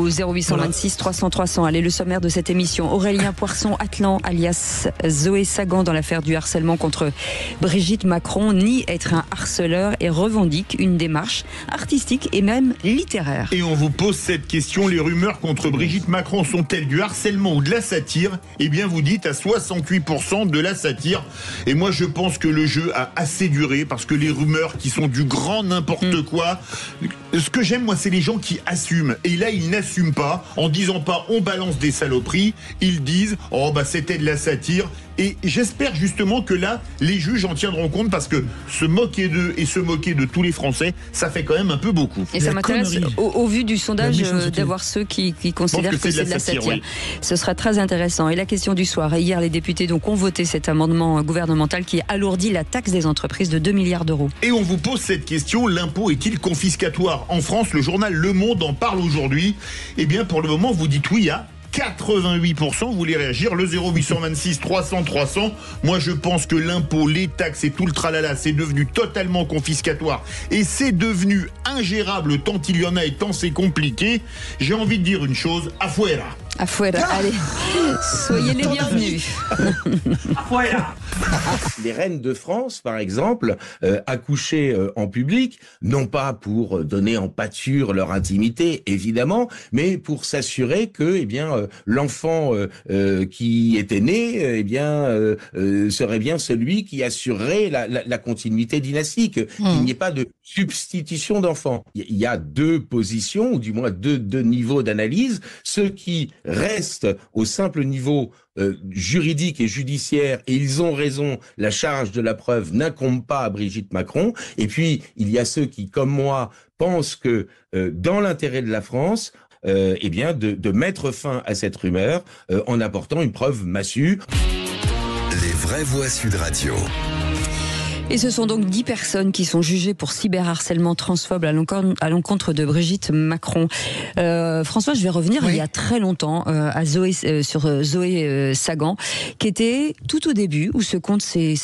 au 0826 300 300. Allez, le sommaire de cette émission. Aurélien Poisson-Atlan, alias Zoé Sagan, dans l'affaire du harcèlement contre Brigitte Macron, nie être un harceleur et revendique une démarche artistique et même littéraire. Et on vous pose cette question, les rumeurs contre Brigitte Macron sont-elles du harcèlement ou de la satire ? Eh bien, vous dites à 68% de la satire. Et moi, je pense que le jeu a assez duré parce que les rumeurs qui sont du grand n'importe quoi. Ce que j'aime, moi, c'est les gens qui assument. Et là, ils n'assument pas en disant pas on balance des saloperies. Ils disent oh bah c'était de la satire. Et j'espère justement que là, les juges en tiendront compte parce que se moquer d'eux et se moquer de tous les Français, ça fait quand même un peu beaucoup. Et ça m'intéresse, au vu du sondage, d'avoir ceux qui considèrent que c'est de la satire. Oui. Ce sera très intéressant. Et la question du soir. Et hier, les députés donc ont voté cet amendement gouvernemental qui alourdit la taxe des entreprises de 2 milliards d'euros. Et on vous pose cette question, l'impôt est-il confiscatoire ? En France, le journal Le Monde en parle aujourd'hui. Eh bien, pour le moment, vous dites oui à 88%, vous voulez réagir, le 0826 300 300. Moi, je pense que l'impôt, les taxes et tout le tralala, c'est devenu totalement confiscatoire et c'est devenu ingérable tant il y en a et tant c'est compliqué. J'ai envie de dire une chose, afuera. Afuera, allez, soyez les bienvenus. Afuera. Les reines de France, par exemple, accouchaient en public, non pas pour donner en pâture leur intimité, évidemment, mais pour s'assurer que, l'enfant qui était né, serait bien celui qui assurerait la continuité dynastique, qu'il n'y ait pas de substitution d'enfants. Il y a deux positions, ou du moins deux niveaux d'analyse. Ceux qui restent au simple niveau juridique et judiciaire, et ils ont raison, la charge de la preuve n'incombe pas à Brigitte Macron. Et puis, il y a ceux qui, comme moi, pensent que dans l'intérêt de la France, de mettre fin à cette rumeur en apportant une preuve massue. Les vraies voix Sud Radio. Et ce sont donc 10 personnes qui sont jugées pour cyberharcèlement transphobe à l'encontre de Brigitte Macron. François, je vais revenir il y a très longtemps à sur Zoé Sagan, qui était tout au début où ce compte s'est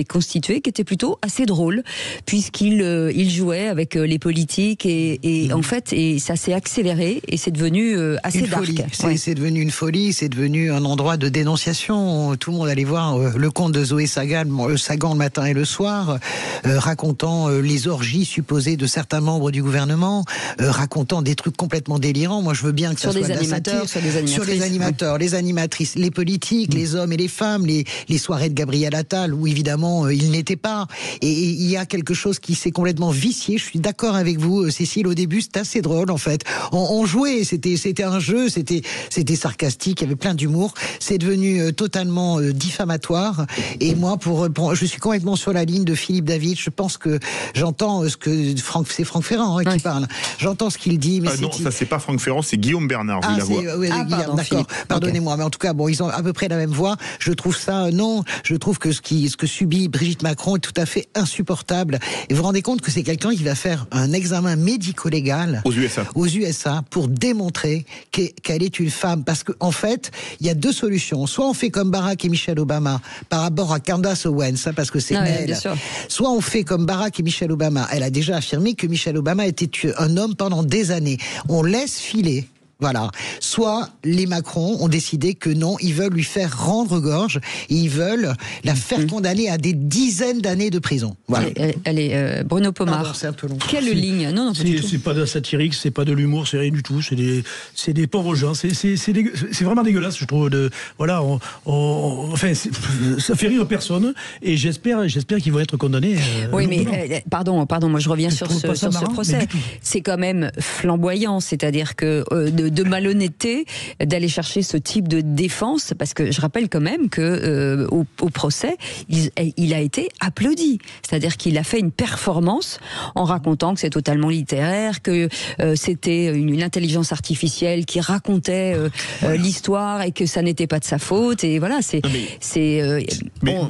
constitué, qui était plutôt assez drôle, puisqu'il jouait avec les politiques et en fait, ça s'est accéléré et c'est devenu assez dark. C'est devenu une folie, c'est devenu un endroit de dénonciation. Tout le monde allait voir le compte de Zoé Sagan le matin et le soir, racontant les orgies supposées de certains membres du gouvernement, racontant des trucs complètement délirants. Moi, je veux bien que ça soit de la satire. Sur les animateurs, les animatrices, les politiques, les hommes et les femmes, les soirées de Gabriel Attal, où évidemment, il n'était pas. Et il y a quelque chose qui s'est complètement vicié. Je suis d'accord avec vous, Cécile, au début, c'était assez drôle, en fait. On jouait, c'était un jeu, c'était sarcastique, il y avait plein d'humour. C'est devenu totalement diffamatoire. Et moi, je suis complètement sur la ligne de Philippe David. Je pense que j'entends c'est Franck Ferrand qui parle. J'entends ce qu'il dit. Mais non, ça c'est pas Franck Ferrand, c'est Guillaume Bernard. Guillaume, d'accord. Pardonnez-moi, mais en tout cas, ils ont à peu près la même voix. Je trouve je trouve que ce que subit Brigitte Macron est tout à fait insupportable. Et vous vous rendez compte que c'est quelqu'un qui va faire un examen médico-légal aux USA pour démontrer qu'elle est une femme. Parce qu'en fait, il y a deux solutions. Soit on fait comme Barack et Michelle Obama par rapport à Candace Owens, parce que c'est elle. Soit on fait comme Barack et Michelle Obama. Elle a déjà affirmé que Michelle Obama était un homme pendant des années. On laisse filer. Voilà. Soit les Macron ont décidé que non, ils veulent lui faire rendre gorge et ils veulent la faire condamner à des dizaines d'années de prison. Voilà. Allez, Bruno Pomar. Quelle ligne ? Non, c'est pas de la satirique, c'est pas de l'humour, c'est rien du tout. C'est des pauvres gens. C'est vraiment dégueulasse, je trouve. Ça fait rire personne. Et j'espère qu'ils vont être condamnés. Oui, mais pardon. Moi, je reviens sur ce procès. C'est quand même flamboyant, c'est-à-dire que de malhonnêteté d'aller chercher ce type de défense, parce que je rappelle quand même que au procès, il a été applaudi. C'est-à-dire qu'il a fait une performance en racontant que c'est totalement littéraire, que c'était une intelligence artificielle qui racontait l'histoire et que ça n'était pas de sa faute. Et voilà,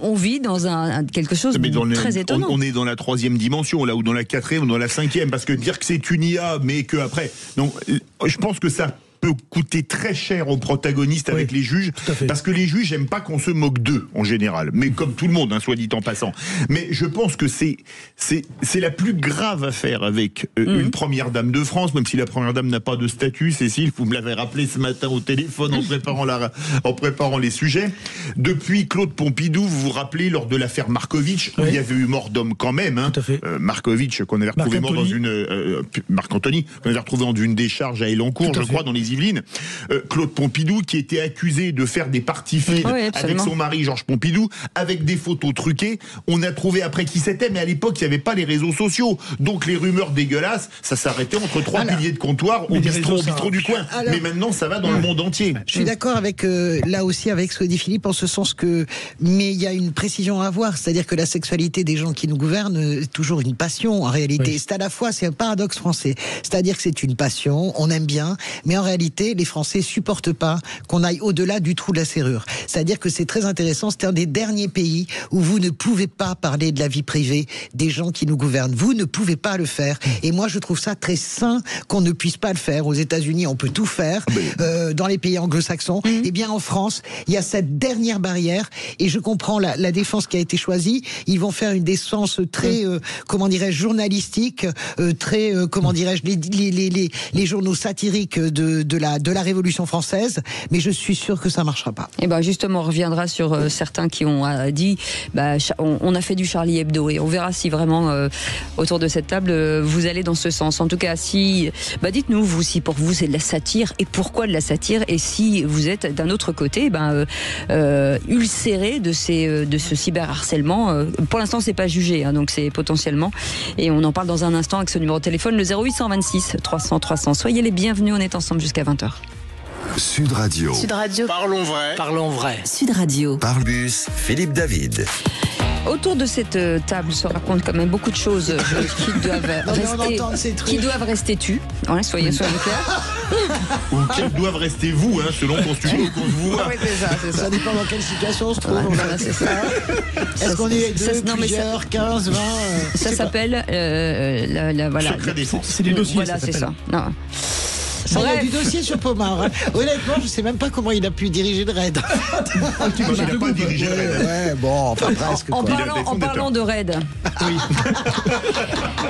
on vit dans quelque chose de très étonnant. On est dans la 3e dimension, là, ou dans la 4e, ou dans la 5e, parce que dire que c'est une IA, mais que après, donc, je pense que ça peut coûter très cher aux protagonistes avec les juges, parce que les juges n'aiment pas qu'on se moque d'eux en général, mais comme tout le monde, soit dit en passant. Mais je pense que c'est la plus grave affaire avec une première dame de France, même si la première dame n'a pas de statut. Cécile, vous me l'avez rappelé ce matin au téléphone en préparant les sujets. Depuis Claude Pompidou, vous vous rappelez lors de l'affaire Markovitch, où il y avait eu mort d'homme quand même. Markovitch, qu'on avait retrouvé mort dans une Marc-Anthony, qu'on avait retrouvé dans une décharge à Elancourt, je crois, dans les Yvelines. Claude Pompidou, qui était accusé de faire des parties fines avec son mari Georges Pompidou, avec des photos truquées. On a trouvé après qui c'était, mais à l'époque, il n'y avait pas les réseaux sociaux. Donc les rumeurs dégueulasses, ça s'arrêtait entre trois piliers de comptoir au bistrot du coin. Alors, mais maintenant, ça va dans le monde entier. Je suis d'accord avec, là aussi, avec ce que dit Philippe, en ce sens que, mais il y a une précision à avoir, c'est-à-dire que la sexualité des gens qui nous gouvernent est toujours une passion, en réalité. C'est à la fois, c'est un paradoxe français. C'est-à-dire que c'est une passion, on aime bien, mais en réalité, les Français supportent pas qu'on aille au-delà du trou de la serrure. C'est-à-dire que c'est très intéressant, c'est un des derniers pays où vous ne pouvez pas parler de la vie privée des gens qui nous gouvernent. Vous ne pouvez pas le faire. Et moi, je trouve ça très sain qu'on ne puisse pas le faire. Aux États-Unis, on peut tout faire. Dans les pays anglo-saxons, eh bien, en France, il y a cette dernière barrière. Et je comprends la défense qui a été choisie. Ils vont faire une défense très, comment dirais-je, journalistique, très, comment dirais-je, les journaux satiriques de la Révolution française. Mais je suis sûr que ça marchera pas. Et ben justement, on reviendra sur certains qui ont dit, on a fait du Charlie Hebdo, et on verra si vraiment autour de cette table vous allez dans ce sens. En tout cas, si, dites-nous vous si pour vous c'est de la satire, et pourquoi de la satire, et si vous êtes d'un autre côté, ulcéré de ce cyberharcèlement. Pour l'instant, c'est pas jugé, donc c'est potentiellement. Et on en parle dans un instant avec ce numéro de téléphone, le 0826 300 300. Soyez les bienvenus, on est ensemble jusqu'à 20h. Sud Radio. Sud Radio. Parlons vrai. Parlons vrai. Sud Radio. Parbus, Philippe David. Autour de cette table se racontent quand même beaucoup de choses qui doivent rester tues. Soyez clairs. Ou qui doivent rester vous, selon ton studio qu'on se voit. Oui, c'est ça. Ça dépend dans quelle situation on se trouve. C'est ça. Est-ce qu'on est deux, plusieurs, 15, 20 Ça s'appelle voilà. C'est des dossiers. Voilà, c'est ça. Non. Il y a du dossier sur Pomard. Honnêtement, je ne sais même pas comment il a pu diriger le raid. Il n'a pas dirigé le raid. Presque. En parlant de raid. Oui.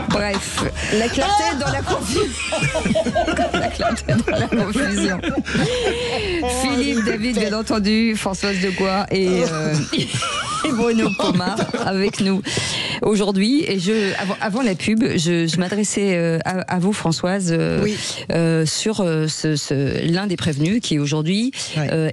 Bref, la clarté dans la confusion. Philippe David, bien entendu, Françoise Degois et Bruno Pomard avec nous aujourd'hui. Et avant la pub, je m'adressais à vous, Françoise, sur l'un des prévenus qui aujourd'hui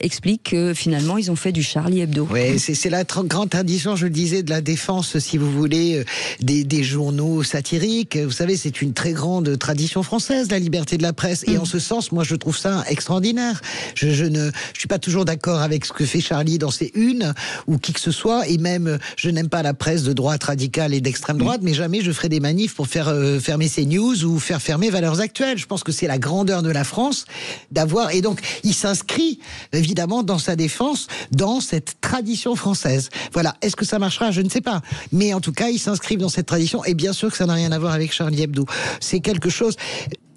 explique que finalement ils ont fait du Charlie Hebdo. Oui, c'est la grande tradition, je le disais, de la défense, si vous voulez, des journaux satiriques. Vous savez, c'est une très grande tradition française, la liberté de la presse. Et en ce sens, moi, je trouve ça extraordinaire. Je ne suis pas toujours d'accord avec ce que fait Charlie dans ses unes ou qui que ce soit. Et même, je n'aime pas la presse de droite radicale et d'extrême droite, mais jamais je ferai des manifs pour faire fermer CNews ou faire fermer Valeurs Actuelles. Je pense que c'est la grandeur de la France d'avoir, et donc il s'inscrit évidemment dans sa défense dans cette tradition française. Voilà, est-ce que ça marchera? Je ne sais pas, mais en tout cas ils s'inscrivent dans cette tradition, et bien sûr que ça n'a rien à voir avec Charlie Hebdo. C'est quelque chose.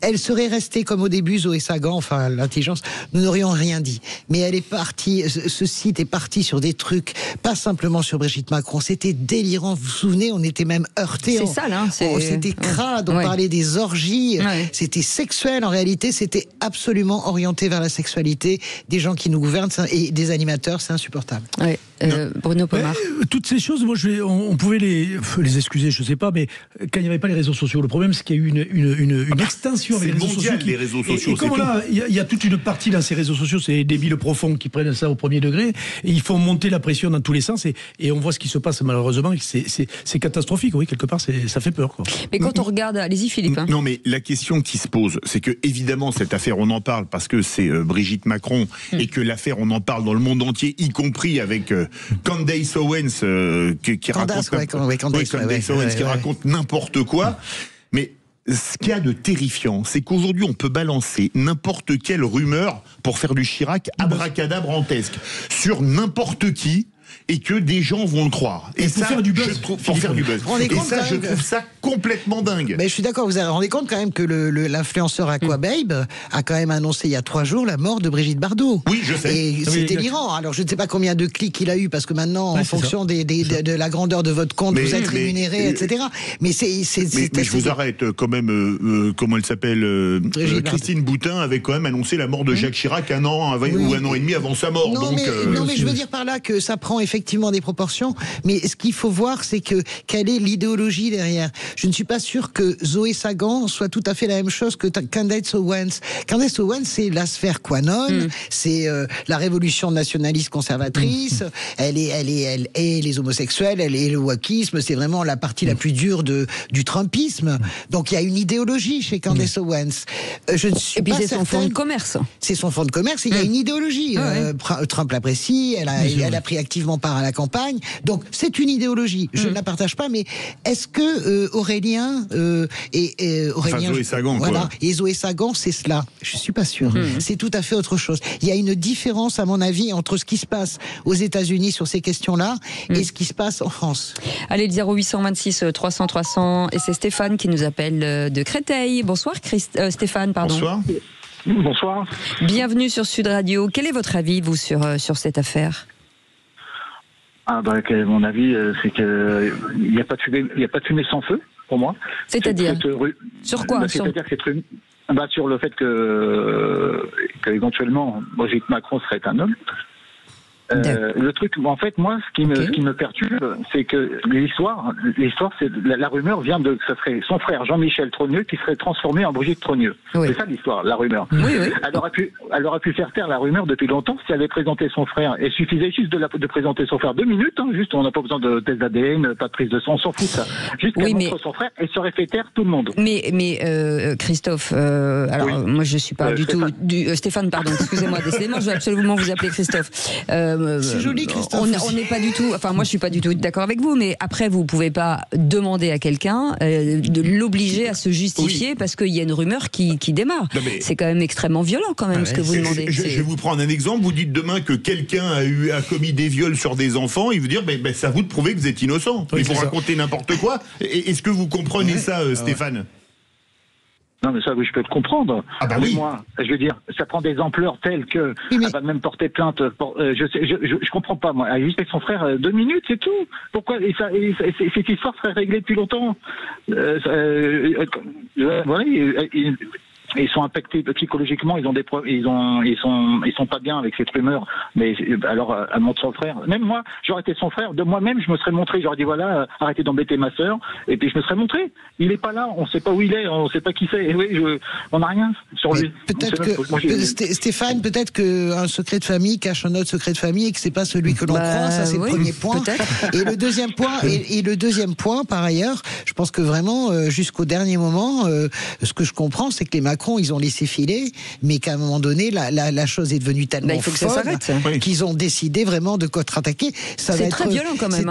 Elle serait restée comme au début, Zoé Sagan, enfin l'intelligence, nous n'aurions rien dit. Mais elle est partie, ce site est parti sur des trucs, pas simplement sur Brigitte Macron, c'était délirant, vous vous souvenez, on était même heurtés. C'est sale, hein. C'était crade, on parlait des orgies, c'était sexuel en réalité, c'était absolument orienté vers la sexualité des gens qui nous gouvernent et des animateurs, c'est insupportable. Bruno Pomard. Toutes ces choses, moi, on pouvait les excuser, je sais pas, mais quand il n'y avait pas les réseaux sociaux, le problème c'est qu'il y a eu une extension avec les réseaux sociaux. Les réseaux sociaux, et comme là, il y a toute une partie dans ces réseaux sociaux, c'est des débiles profonds qui prennent ça au premier degré, et ils font monter la pression dans tous les sens, et on voit ce qui se passe malheureusement, c'est catastrophique, oui, quelque part, ça fait peur, quoi. Mais quand on regarde, allez-y Philippe. Non, mais la question qui se pose, c'est que évidemment cette affaire, on en parle parce que c'est Brigitte Macron, et que l'affaire, on en parle dans le monde entier, y compris avec Candace Owens qui raconte n'importe quoi. Mais ce qu'il y a de terrifiant, c'est qu'aujourd'hui, on peut balancer n'importe quelle rumeur pour faire du Chirac abracadabrantesque sur n'importe qui. et que des gens vont le croire. Et pour ça, faire du buzz. pour faire du buzz. Et ça, je trouve ça complètement dingue. Mais je suis d'accord, vous vous rendez compte quand même que l'influenceur Aquababe a quand même annoncé il y a 3 jours la mort de Brigitte Bardot. Oui, je sais. Et c'est délirant. Alors je ne sais pas combien de clics il a eu, parce que maintenant, en fonction de la grandeur de votre compte, vous êtes rémunéré, etc. Mais je vous arrête quand même. Comment elle s'appelle, Christine Boutin avait quand même annoncé la mort de Jacques Chirac un an ou un an et demi avant sa mort. Non, mais je veux dire par là que ça prend effectivement des proportions. Mais ce qu'il faut voir, c'est quelle est l'idéologie derrière. Je ne suis pas sûr que Zoé Sagan soit tout à fait la même chose que Candace Owens. Candace Owens, c'est la sphère QAnon, c'est la révolution nationaliste conservatrice. Elle est les homosexuels, elle est le wokisme. C'est vraiment la partie la plus dure du Trumpisme. Donc il y a une idéologie chez Candace Owens. Je ne suis pas certaine. C'est son fonds de commerce. C'est son fonds de commerce. Il y a une idéologie. Trump l'apprécie. Elle a pris activement part à la campagne. Donc c'est une idéologie. Je ne la partage pas. Mais est-ce que Aurélien Zoé Sagan, voilà, et Zoé Sagan, c'est cela? Je suis pas sûr. C'est tout à fait autre chose. Il y a une différence, à mon avis, entre ce qui se passe aux États-Unis sur ces questions-là et ce qui se passe en France. Allez, le 0826 300 300, et c'est Stéphane qui nous appelle de Créteil. Bonsoir Stéphane, pardon. Bonsoir. Bonsoir. Bienvenue sur Sud Radio. Quel est votre avis, vous, sur cette affaire? Mon avis, c'est qu'il n'y a pas de fumée sans feu, pour moi. C'est-à-dire sur quoi? C'est-à-dire que sur le fait que éventuellement, Brigitte Macron serait un homme. Le truc, en fait, moi, ce qui me perturbe, c'est que l'histoire, c'est la rumeur vient de, ça serait son frère Jean-Michel Trogneux qui serait transformé en Brigitte Trogneux. Oui. C'est ça l'histoire, la rumeur. Oui. Elle aurait pu faire taire la rumeur depuis longtemps si elle avait présenté son frère. Il suffisait juste de présenter son frère 2 minutes, juste, on n'a pas besoin de test d'ADN, pas de prise de sang, on s'en fout ça. Juste qu'elle montre son frère et ça aurait fait taire tout le monde. Mais Christophe, moi je suis pas du tout Stéphane, pardon, excusez-moi, décidément, je vais absolument vous appeler Christophe. C'est joli, Christophe. On n'est pas du tout. Enfin, moi, je suis pas du tout d'accord avec vous. Mais après, vous pouvez pas demander à quelqu'un de l'obliger à se justifier parce qu'il y a une rumeur qui démarre. C'est quand même extrêmement violent, quand même, ce que vous demandez. Je vais vous prendre un exemple. Vous dites demain que quelqu'un a commis des viols sur des enfants. Il veut dire, c'est à vous de prouver que vous êtes innocent. Ils vont raconter n'importe quoi. Est-ce que vous comprenez ça, Stéphane? Non, mais ça, oui, je peux le comprendre. Oui. Moi, je veux dire, ça prend des ampleurs telles que elle va même porter plainte. Je comprends pas, moi. Elle a juste avec son frère 2 minutes, c'est tout. Pourquoi cette histoire serait réglée depuis longtemps. Voilà. Ils sont impactés psychologiquement, ils sont pas bien avec cette rumeur. Mais alors, elle montre son frère. Même moi, j'aurais été son frère. De moi-même, je me serais montré. J'aurais dit voilà, arrêtez d'embêter ma sœur. Et puis je me serais montré. Il est pas là. On sait pas où il est. On sait pas qui c'est. Et oui, on n'a rien sur lui. Peut-être que Stéphane, peut-être qu'un secret de famille cache un autre secret de famille et que c'est pas celui que l'on croit. Ça, c'est le premier point. Et le deuxième point, et le deuxième point, par ailleurs, je pense que vraiment, jusqu'au dernier moment, ce que je comprends, c'est que les Macron, ils ont laissé filer, mais qu'à un moment donné, la chose est devenue tellement folle qu'ils ont décidé vraiment de contre-attaquer. C'est très violent quand même.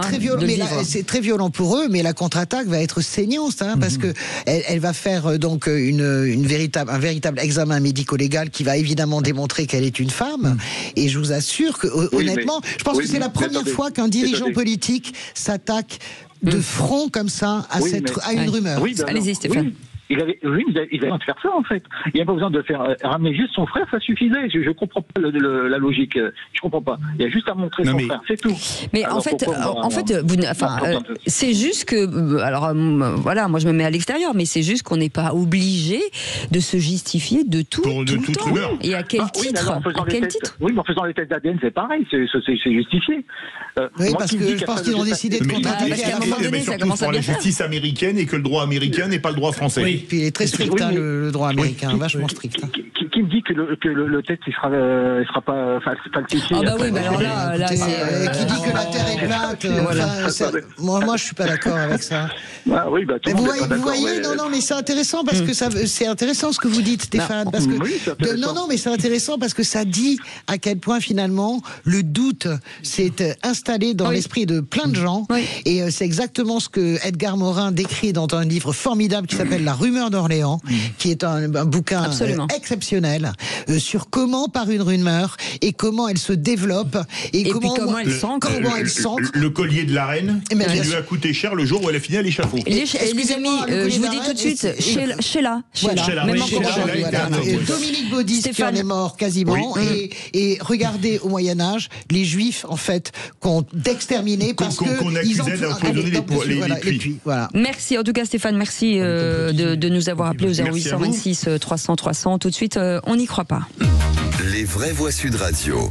C'est très violent pour eux, mais la contre-attaque va être saignante, parce que elle va faire donc un véritable examen médico-légal qui va évidemment démontrer qu'elle est une femme. Et je vous assure que, honnêtement, je pense que c'est la première fois qu'un dirigeant politique s'attaque de front comme ça à une rumeur. Allez-y, Stéphane. Il avait besoin de faire ça, en fait. Il n'y a pas besoin de faire ramener juste son frère, ça suffisait. Je comprends pas la logique. Je comprends pas. Il y a juste à montrer son frère, c'est tout. Mais alors, c'est juste que, alors voilà, moi je me mets à l'extérieur, mais c'est juste qu'on n'est pas obligé de se justifier de tout. De toute rumeur. Et à quel titre? Oui, mais en faisant les tests d'ADN, c'est pareil, c'est justifié. Oui, parce que je pense qu'ils ont décidé de contre-attaquer. Parce qu'à un moment donné, ça commence à bien faire. La justice américaine et que le droit américain n'est pas le droit français. Oui. Puis il est très strict, le droit américain, vachement strict. Qui me dit que le test il sera pas falsifié? Ah bah oui, bah alors là qui dit que la Terre est plate. Moi, je suis pas d'accord avec ça. Oui, bah, vous voyez, non, mais c'est intéressant parce que c'est intéressant ce que vous dites, Stéphane, parce que mais c'est intéressant parce que ça dit à quel point finalement le doute s'est installé dans l'esprit de plein de gens, et c'est exactement ce que Edgar Morin décrit dans un livre formidable qui s'appelle La Rumeurs d'Orléans, qui est un bouquin exceptionnel sur comment part une rumeur et comment elle se développe et comment elle s'ancre. Le collier de la reine qui lui a coûté cher le jour où elle a fini à l'échafaud. Les amis, je vous dis tout de suite, Sheila. Dominique Baudis qui en est mort quasiment. Et regardez au Moyen-Âge, les Juifs, en fait, qu'on d'exterminer parce qu'on accusait d'empoisonner les puits. Voilà. Merci, en tout cas, Stéphane, merci de nous avoir appelé au 0826 300 300. Tout de suite, on n'y croit pas. Les vraies voix Sud Radio.